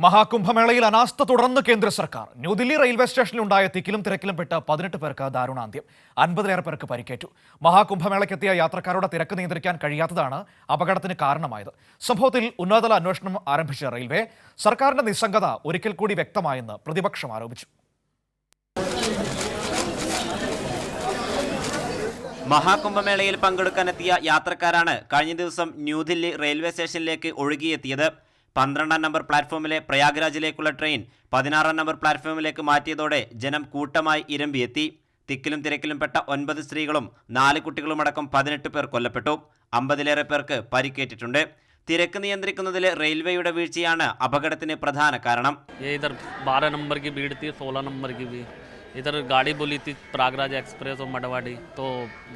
മഹാകുംഭമേളയിൽ അനാസ്ഥ തുടർന്ന് കേന്ദ്ര സർക്കാർ. ന്യൂദില്ലി റെയിൽവേ സ്റ്റേഷനിലുണ്ടായ തിക്കിലും തിരക്കിലും പെട്ട് 18 പേർക്ക് ദാരുണാന്ത്യം. 50-ലേറെ പേർക്ക് പരിക്കേറ്റു. മഹാകുംഭമേളയ്ക്കെത്തിയ യാത്രക്കാരുടെ തിരക്ക് നിയന്ത്രിക്കാൻ കഴിയാത്തതാണ് അപകടത്തിന് കാരണമായത്. സംഭവത്തിൽ ഉന്നതതല അന്വേഷണം ആരംഭിച്ച റെയിൽവേ സർക്കാരിന്റെ നിസ്സംഗത ഒരിക്കൽ കൂടി വ്യക്തമായെന്ന് പ്രതിപക്ഷം ആരോപിച്ചു. മഹാകുംഭമേളയിൽ പങ്കെടുക്കാനെത്തിയ യാത്രക്കാരാണ് കഴിഞ്ഞ ദിവസം ന്യൂദില്ലി റെയിൽവേ സ്റ്റേഷനിലേക്ക് ഒഴുകിയെത്തിയത്. 12-ാം നമ്പർ പ്ലാറ്റ്ഫോമിലെ പ്രയാഗ്രാജിലേക്കുള്ള ട്രെയിൻ 16-ാം നമ്പർ പ്ലാറ്റ്ഫോമിലേക്ക് മാറ്റിയതോടെ ജനം കൂട്ടമായി ഇരമ്പിയെത്തി. തിക്കിലും തിരക്കിലും പെട്ട 9 സ്ത്രീകളും 4 കുട്ടികളുമടക്കം 18 പേർ കൊല്ലപ്പെട്ടു. 50-ലേറെ പേർക്ക് പരിക്കേറ്റിട്ടുണ്ട്. തിരക്ക് നിയന്ത്രിക്കുന്നതിലെ റെയിൽവേയുടെ വീഴ്ചയാണ് അപകടത്തിന് പ്രധാന കാരണം. 12 नंबर की भीड़ थी, 16 नंबर की भी. इधर गाड़ी बोली थी प्रयागराज एक्सप्रेस और मडवाड़ी, तो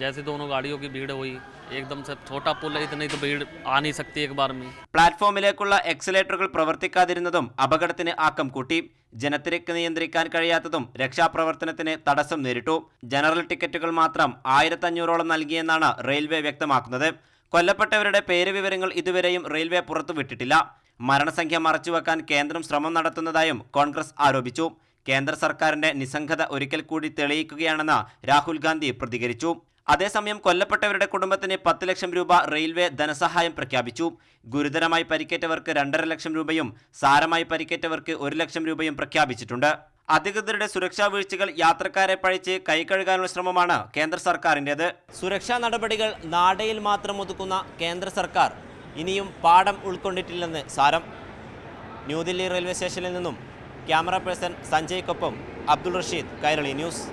जैसे दोनों गाड़ियों की भीड़ हुई, एकदम से छोटा पुल है, इतनी तो भीड़ आ नहीं सकती एक बार में. പ്ലാറ്റ്ഫോമിലേക്കുള്ള എക്സലേറ്ററുകൾ പ്രവർത്തിക്കാതിരുന്നതും അപകടത്തിന് ആക്കം കൂട്ടി. ജനത്തിരക്ക് നിയന്ത്രിക്കാൻ കഴിയാത്തതും രക്ഷാപ്രവർത്തനത്തിന് തടസ്സം നേരിട്ടു. ജനറൽ ടിക്കറ്റുകൾ മാത്രം 1500ഓളം നൽകിയെന്നാണ് റെയിൽവേ വ്യക്തമാക്കുന്നത്. കൊല്ലപ്പെട്ടവരുടെ പേര് വിവരങ്ങൾ ഇതുവരെയും റെയിൽവേ പുറത്തുവിട്ടിട്ടില്ല. മരണസംഖ്യ മറച്ചുവെക്കാൻ കേന്ദ്രം ശ്രമം നടത്തുന്നതായും കോൺഗ്രസ് ആരോപിച്ചു. കേന്ദ്ര സർക്കാരിന്റെ നിസ്സംഗത ഒരിക്കൽ കൂടി തെളിയിക്കുകയാണെന്ന് രാഹുൽ ഗാന്ധി പ്രതികരിച്ചു. അതേസമയം കൊല്ലപ്പെട്ടവരുടെ കുടുംബത്തിന് 10 ലക്ഷം രൂപ റെയിൽവേ ധനസഹായം പ്രഖ്യാപിച്ചു. ഗുരുതരമായി പരിക്കേറ്റവർക്ക് 2.5 ലക്ഷം രൂപയും സാരമായി പരിക്കേറ്റവർക്ക് 1 ലക്ഷം രൂപയും പ്രഖ്യാപിച്ചിട്ടുണ്ട്. അധികൃതരുടെ സുരക്ഷാ വീഴ്ചകൾ യാത്രക്കാരെ പഴിച്ച് കൈകഴുകാനുള്ള ശ്രമമാണ് കേന്ദ്ര സർക്കാരിൻ്റെത്. സുരക്ഷാ നടപടികൾ നാടയിൽ മാത്രം ഒതുക്കുന്ന കേന്ദ്ര സർക്കാർ ഇനിയും പാഠം ഉൾക്കൊണ്ടിട്ടില്ലെന്ന് സാരം. ന്യൂദില്ലി റെയിൽവേ സ്റ്റേഷനിൽ നിന്നും ക്യാമറ പേഴ്സൺ സഞ്ജയ്ക്കൊപ്പം അബ്ദുൾ റഷീദ്, കൈരളി ന്യൂസ്.